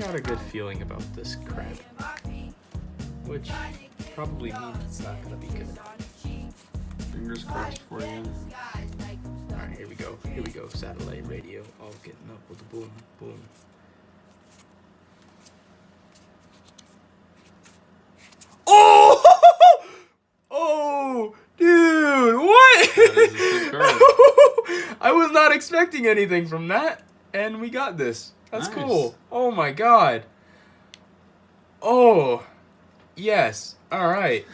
got a good feeling about this crap. Which probably means it's not gonna be good. Fingers crossed for you. Alright, here we go. Here we go. Satellite radio. All getting up with the boom, boom. Oh! Oh! Dude, what? That is a sick card. I was not expecting anything from that. And we got this. That's Nice. cool. Oh my god. Oh. Yes. Alright.